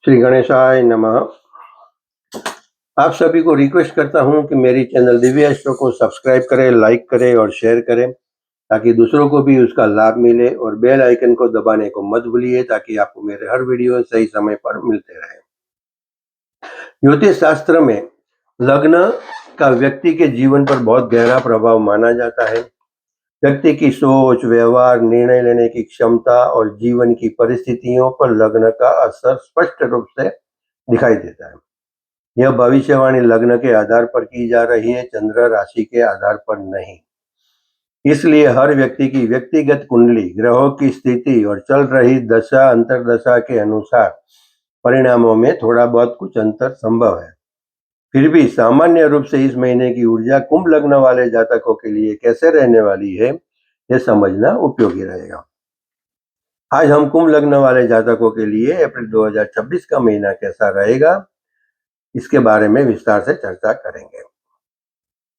श्री गणेशाय नमः। आप सभी को रिक्वेस्ट करता हूं कि मेरी चैनल दिव्य एस्ट्रो को सब्सक्राइब करें, लाइक करें और शेयर करें ताकि दूसरों को भी उसका लाभ मिले, और बेल आइकन को दबाने को मत भूलिए ताकि आपको मेरे हर वीडियो सही समय पर मिलते रहे। ज्योतिष शास्त्र में लग्न का व्यक्ति के जीवन पर बहुत गहरा प्रभाव माना जाता है। व्यक्ति की सोच, व्यवहार, निर्णय लेने की क्षमता और जीवन की परिस्थितियों पर लग्न का असर स्पष्ट रूप से दिखाई देता है। यह भविष्यवाणी लग्न के आधार पर की जा रही है, चंद्र राशि के आधार पर नहीं। इसलिए हर व्यक्ति की व्यक्तिगत कुंडली, ग्रहों की स्थिति और चल रही दशा अंतरदशा के अनुसार परिणामों में थोड़ा बहुत कुछ अंतर संभव है। फिर भी सामान्य रूप से इस महीने की ऊर्जा कुंभ लग्न वाले जातकों के लिए कैसे रहने वाली है, यह समझना उपयोगी रहेगा। आज हम कुंभ लग्न वाले जातकों के लिए अप्रैल 2026 का महीना कैसा रहेगा, इसके बारे में विस्तार से चर्चा करेंगे।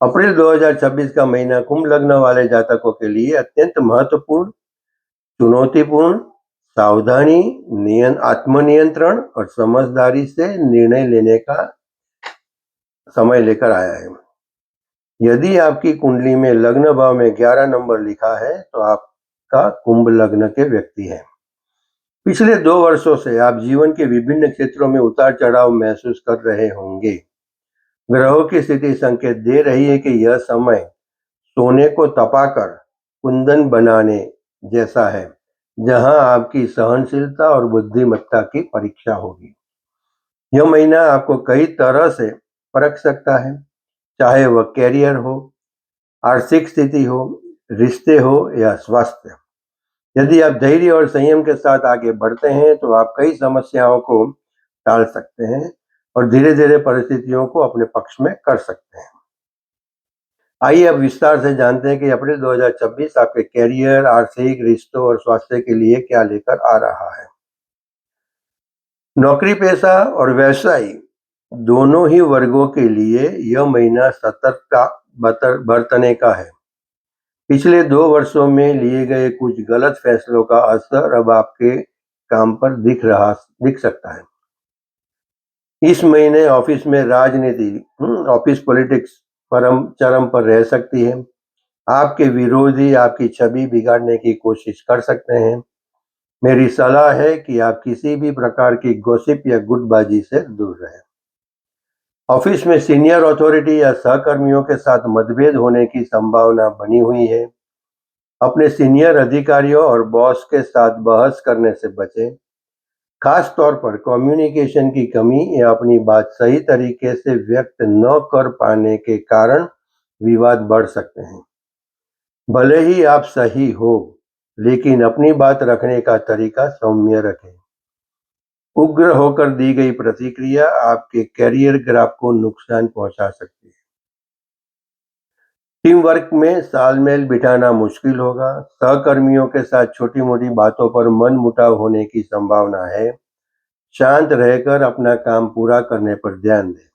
अप्रैल 2026 का महीना कुंभ लग्न वाले जातकों के लिए अत्यंत महत्वपूर्ण, चुनौतीपूर्ण, सावधानी, आत्मनियंत्रण और समझदारी से निर्णय लेने का समय लेकर आया है। यदि आपकी कुंडली में लग्न भाव में 11 नंबर लिखा है तो आपका कुंभ लग्न के व्यक्ति है। पिछले 2 वर्षों से आप जीवन के विभिन्न क्षेत्रों में उतार चढ़ाव महसूस कर रहे होंगे। ग्रहों की स्थिति संकेत दे रही है कि यह समय सोने को तपाकर कुंदन बनाने जैसा है, जहां आपकी सहनशीलता और बुद्धिमत्ता की परीक्षा होगी। यह महीना आपको कई तरह से परख सकता है, चाहे वह कैरियर हो, आर्थिक स्थिति हो, रिश्ते हो या स्वास्थ्य। यदि आप धैर्य और संयम के साथ आगे बढ़ते हैं तो आप कई समस्याओं को टाल सकते हैं और धीरे धीरे परिस्थितियों को अपने पक्ष में कर सकते हैं। आइए अब विस्तार से जानते हैं कि अप्रैल 2026 आपके कैरियर, आर्थिक, रिश्तों और स्वास्थ्य के लिए क्या लेकर आ रहा है। नौकरी पेशा और व्यवसायी दोनों ही वर्गों के लिए यह महीना सतर्कता बरतने का है। पिछले 2 वर्षों में लिए गए कुछ गलत फैसलों का असर अब आपके काम पर दिख सकता है। इस महीने ऑफिस में राजनीति, ऑफिस पॉलिटिक्स चरम पर रह सकती है। आपके विरोधी आपकी छवि बिगाड़ने की कोशिश कर सकते हैं। मेरी सलाह है कि आप किसी भी प्रकार की गॉसिप या गुटबाजी से दूर रहें। ऑफिस में सीनियर अथॉरिटी या सहकर्मियों के साथ मतभेद होने की संभावना बनी हुई है। अपने सीनियर अधिकारियों और बॉस के साथ बहस करने से बचें। खास तौर पर कम्युनिकेशन की कमी या अपनी बात सही तरीके से व्यक्त न कर पाने के कारण विवाद बढ़ सकते हैं। भले ही आप सही हो, लेकिन अपनी बात रखने का तरीका सौम्य रखें। उग्र होकर दी गई प्रतिक्रिया आपके कैरियर ग्राफ को नुकसान पहुंचा सकती है। टीम वर्क में तालमेल बिठाना मुश्किल होगा। सहकर्मियों के साथ छोटी मोटी बातों पर मनमुटाव होने की संभावना है। शांत रहकर अपना काम पूरा करने पर ध्यान दें।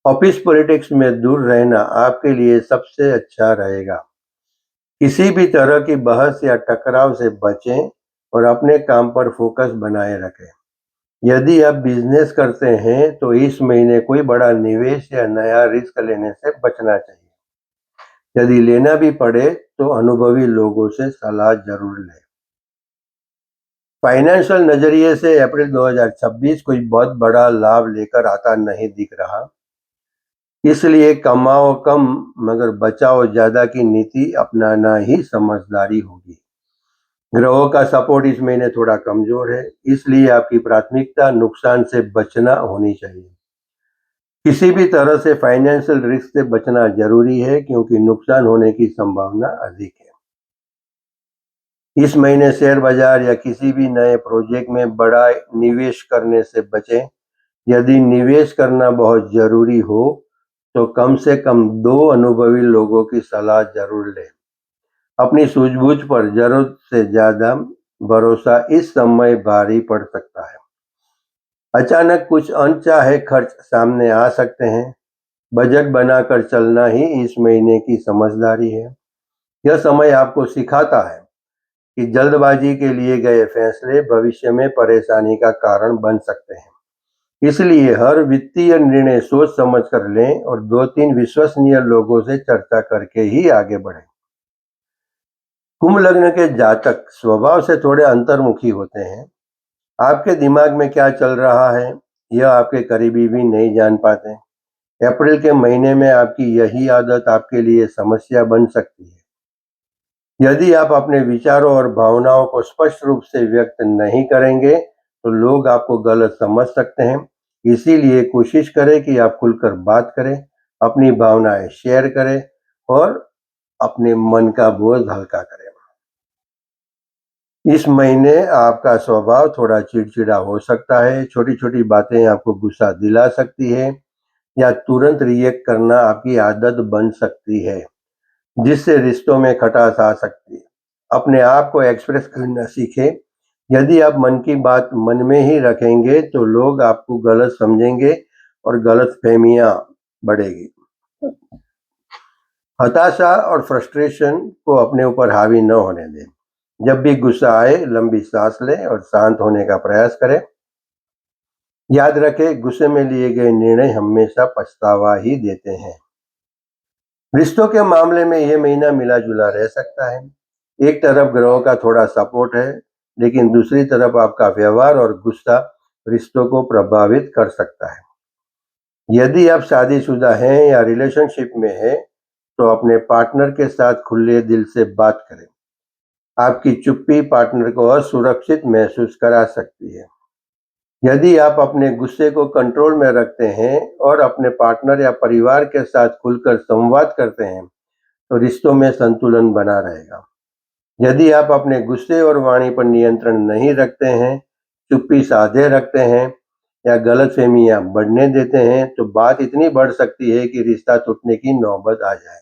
ऑफिस पॉलिटिक्स में दूर रहना आपके लिए सबसे अच्छा रहेगा। किसी भी तरह की बहस या टकराव से बचें और अपने काम पर फोकस बनाए रखें। यदि आप बिजनेस करते हैं तो इस महीने कोई बड़ा निवेश या नया रिस्क लेने से बचना चाहिए। यदि लेना भी पड़े तो अनुभवी लोगों से सलाह जरूर लें। फाइनेंशियल नजरिए से अप्रैल 2026 कोई बहुत बड़ा लाभ लेकर आता नहीं दिख रहा। इसलिए कमाओ कम मगर बचाओ ज्यादा की नीति अपनाना ही समझदारी होगी। ग्रहों का सपोर्ट इस महीने थोड़ा कमजोर है, इसलिए आपकी प्राथमिकता नुकसान से बचना होनी चाहिए। किसी भी तरह से फाइनेंशियल रिस्क से बचना जरूरी है क्योंकि नुकसान होने की संभावना अधिक है। इस महीने शेयर बाजार या किसी भी नए प्रोजेक्ट में बड़ा निवेश करने से बचें। यदि निवेश करना बहुत जरूरी हो तो कम से कम 2 अनुभवी लोगों की सलाह जरूर लें। अपनी सूझबूझ पर जरूरत से ज्यादा भरोसा इस समय भारी पड़ सकता है। अचानक कुछ अनचाहे खर्च सामने आ सकते हैं। बजट बनाकर चलना ही इस महीने की समझदारी है। यह समय आपको सिखाता है कि जल्दबाजी के लिए गए फैसले भविष्य में परेशानी का कारण बन सकते हैं। इसलिए हर वित्तीय निर्णय सोच समझ कर लें और 2-3 विश्वसनीय लोगों से चर्चा करके ही आगे बढ़ें। कुंभ लग्न के जातक स्वभाव से थोड़े अंतर्मुखी होते हैं। आपके दिमाग में क्या चल रहा है यह आपके करीबी भी नहीं जान पाते। अप्रैल के महीने में आपकी यही आदत आपके लिए समस्या बन सकती है। यदि आप अपने विचारों और भावनाओं को स्पष्ट रूप से व्यक्त नहीं करेंगे तो लोग आपको गलत समझ सकते हैं। इसीलिए कोशिश करें कि आप खुलकर बात करें, अपनी भावनाएं शेयर करें और अपने मन का बोझ हल्का करें। इस महीने आपका स्वभाव थोड़ा चिड़चिड़ा हो सकता है। छोटी-छोटी बातें आपको गुस्सा दिला सकती है या तुरंत रिएक्ट करना आपकी आदत बन सकती है, जिससे रिश्तों में खटास आ सकती है। अपने आप को एक्सप्रेस करना सीखें। यदि आप मन की बात मन में ही रखेंगे तो लोग आपको गलत समझेंगे और गलतफहमियां बढ़ेगी। हताशा और फ्रस्ट्रेशन को अपने ऊपर हावी न होने दें। जब भी गुस्सा आए लंबी सांस लें और शांत होने का प्रयास करें। याद रखें, गुस्से में लिए गए निर्णय हमेशा पछतावा ही देते हैं। रिश्तों के मामले में यह महीना मिला जुला रह सकता है। एक तरफ ग्रहों का थोड़ा सपोर्ट है, लेकिन दूसरी तरफ आपका व्यवहार और गुस्सा रिश्तों को प्रभावित कर सकता है। यदि आप शादीशुदा हैं या रिलेशनशिप में हैं तो अपने पार्टनर के साथ खुले दिल से बात करें। आपकी चुप्पी पार्टनर को असुरक्षित महसूस करा सकती है। यदि आप अपने गुस्से को कंट्रोल में रखते हैं और अपने पार्टनर या परिवार के साथ खुलकर संवाद करते हैं तो रिश्तों में संतुलन बना रहेगा। यदि आप अपने गुस्से और वाणी पर नियंत्रण नहीं रखते हैं, चुप्पी साधे रखते हैं या गलतफहमियां बढ़ने देते हैं तो बात इतनी बढ़ सकती है कि रिश्ता टूटने की नौबत आ जाए।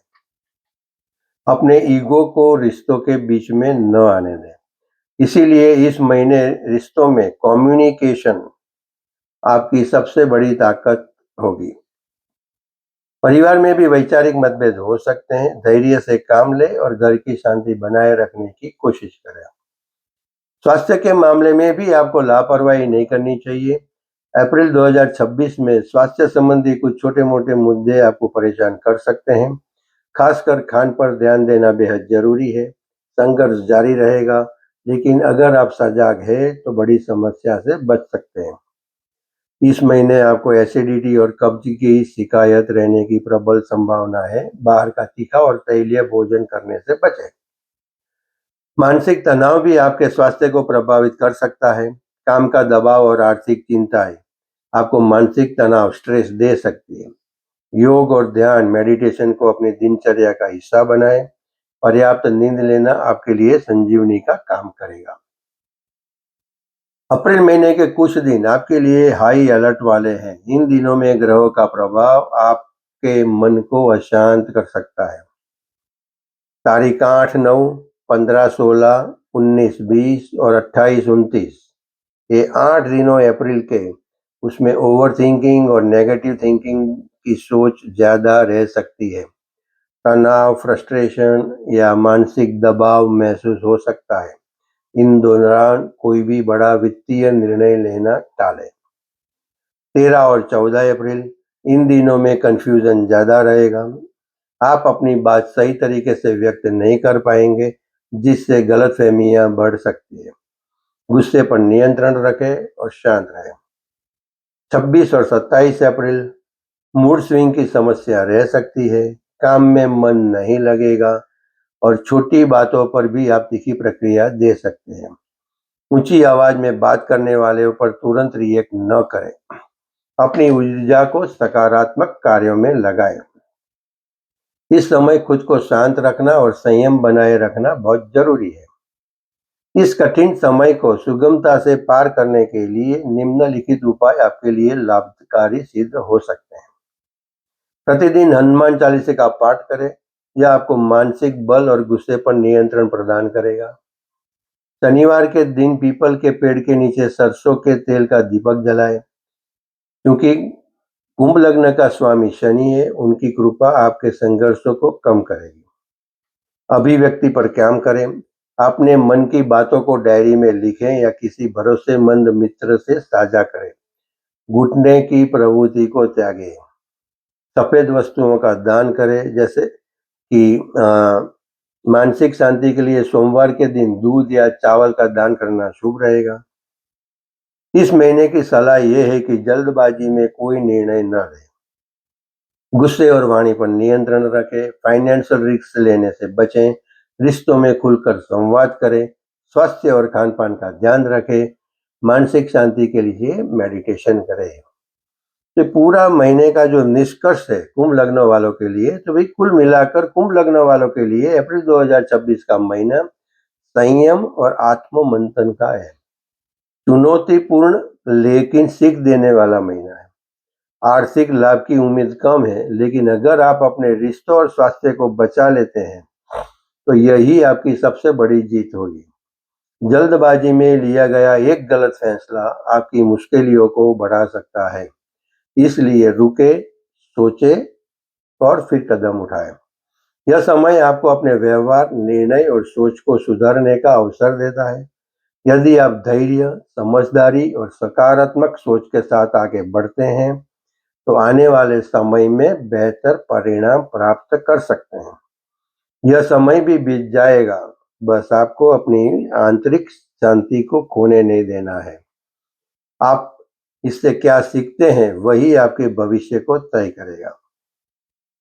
अपने ईगो को रिश्तों के बीच में न आने दें। इसीलिए इस महीने रिश्तों में कम्युनिकेशन आपकी सबसे बड़ी ताकत होगी। परिवार में भी वैचारिक मतभेद हो सकते हैं। धैर्य से काम लें और घर की शांति बनाए रखने की कोशिश करें। स्वास्थ्य के मामले में भी आपको लापरवाही नहीं करनी चाहिए। अप्रैल 2026 में स्वास्थ्य संबंधी कुछ छोटे-मोटे मुद्दे आपको परेशान कर सकते हैं। खासकर खान पर ध्यान देना बेहद जरूरी है। संघर्ष जारी रहेगा, लेकिन अगर आप सजाग हैं तो बड़ी समस्या से बच सकते हैं। इस महीने आपको एसिडिटी और कब्ज की शिकायत रहने की प्रबल संभावना है। बाहर का तीखा और तैलीय भोजन करने से बचें। मानसिक तनाव भी आपके स्वास्थ्य को प्रभावित कर सकता है। काम का दबाव और आर्थिक चिंताएं आपको मानसिक तनाव स्ट्रेस दे सकती है। योग और ध्यान मेडिटेशन को अपनी दिनचर्या का हिस्सा बनाएं। पर्याप्त नींद लेना आपके लिए संजीवनी का काम करेगा। अप्रैल महीने के कुछ दिन आपके लिए हाई अलर्ट वाले हैं। इन दिनों में ग्रहों का प्रभाव आपके मन को अशांत कर सकता है। तारीख 8, 9, 15, 16, 19, 20 और 28, 29 ये 8 दिनों अप्रैल के उसमें ओवर थिंकिंग और नेगेटिव थिंकिंग की सोच ज्यादा रह सकती है। तनाव, फ्रस्ट्रेशन या मानसिक दबाव महसूस हो सकता है। इन दौरान कोई भी बड़ा वित्तीय निर्णय लेना टालें। 13 और 14 अप्रैल इन दिनों में कंफ्यूजन ज़्यादा रहेगा। आप अपनी बात सही तरीके से व्यक्त नहीं कर पाएंगे, जिससे गलतफहमियां बढ़ सकती है। गुस्से पर नियंत्रण रखें और शांत रहें। 26 और 27 अप्रैल मूड स्विंग की समस्या रह सकती है। काम में मन नहीं लगेगा और छोटी बातों पर भी आप तीखी प्रतिक्रिया दे सकते हैं। ऊंची आवाज में बात करने वाले पर तुरंत रिएक्ट न करें। अपनी ऊर्जा को सकारात्मक कार्यों में लगाएं। इस समय खुद को शांत रखना और संयम बनाए रखना बहुत जरूरी है। इस कठिन समय को सुगमता से पार करने के लिए निम्नलिखित उपाय आपके लिए लाभकारी सिद्ध हो सकते हैं। प्रतिदिन हनुमान चालीसा का पाठ करें। यह आपको मानसिक बल और गुस्से पर नियंत्रण प्रदान करेगा। शनिवार के दिन पीपल के पेड़ के नीचे सरसों के तेल का दीपक जलाएं। क्योंकि कुंभ लग्न का स्वामी शनि है, उनकी कृपा आपके संघर्षों को कम करेगी। अभिव्यक्ति पर काम करें। अपने मन की बातों को डायरी में लिखें या किसी भरोसेमंद मित्र से साझा करें। घुटने की प्रवृत्ति को त्यागें। सफेद वस्तुओं का दान करें, जैसे कि मानसिक शांति के लिए सोमवार के दिन दूध या चावल का दान करना शुभ रहेगा। इस महीने की सलाह यह है कि जल्दबाजी में कोई निर्णय न लें। गुस्से और वाणी पर नियंत्रण रखें। फाइनेंशियल रिस्क लेने से बचें। रिश्तों में खुलकर संवाद करें। स्वास्थ्य और खान पान का ध्यान रखें। मानसिक शांति के लिए मेडिटेशन करें। तो पूरा महीने का जो निष्कर्ष है कुंभ लग्न वालों के लिए, तो भाई कुल मिलाकर कुंभ लग्न वालों के लिए अप्रैल 2026 का महीना संयम और आत्म मंथन का है। चुनौतीपूर्ण लेकिन सीख देने वाला महीना है। आर्थिक लाभ की उम्मीद कम है, लेकिन अगर आप अपने रिश्तों और स्वास्थ्य को बचा लेते हैं तो यही आपकी सबसे बड़ी जीत होगी। जल्दबाजी में लिया गया एक गलत फैसला आपकी मुश्किलों को बढ़ा सकता है, इसलिए रुके, सोचे और फिर कदम उठाएं। यह समय आपको अपने व्यवहार, निर्णय और सोच को सुधारने का अवसर देता है। यदि आप धैर्य, समझदारी और सकारात्मक सोच के साथ आगे बढ़ते हैं तो आने वाले समय में बेहतर परिणाम प्राप्त कर सकते हैं। यह समय भी बीत जाएगा, बस आपको अपनी आंतरिक शांति को खोने नहीं देना है। आप इससे क्या सीखते हैं वही आपके भविष्य को तय करेगा।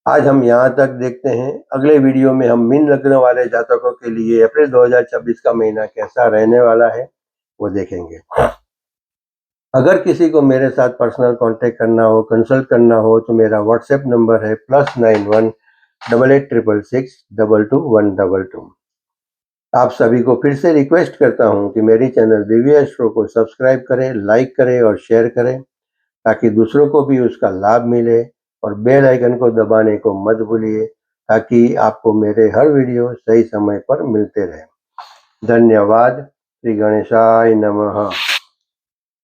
आज हम यहाँ तक देखते हैं। अगले वीडियो में हम मीन लग्न वाले जातकों के लिए अप्रैल 2026 का महीना कैसा रहने वाला है वो देखेंगे। अगर किसी को मेरे साथ पर्सनल कांटेक्ट करना हो, कंसल्ट करना हो, तो मेरा व्हाट्सएप नंबर है +91 8866 222122। आप सभी को फिर से रिक्वेस्ट करता हूँ कि मेरी चैनल दिव्य एस्ट्रो को सब्सक्राइब करें, लाइक करें और शेयर करें, ताकि दूसरों को भी उसका लाभ मिले। और बेल आइकन को दबाने को मत भूलिए, ताकि आपको मेरे हर वीडियो सही समय पर मिलते रहे। धन्यवाद। श्री गणेशाय नमः।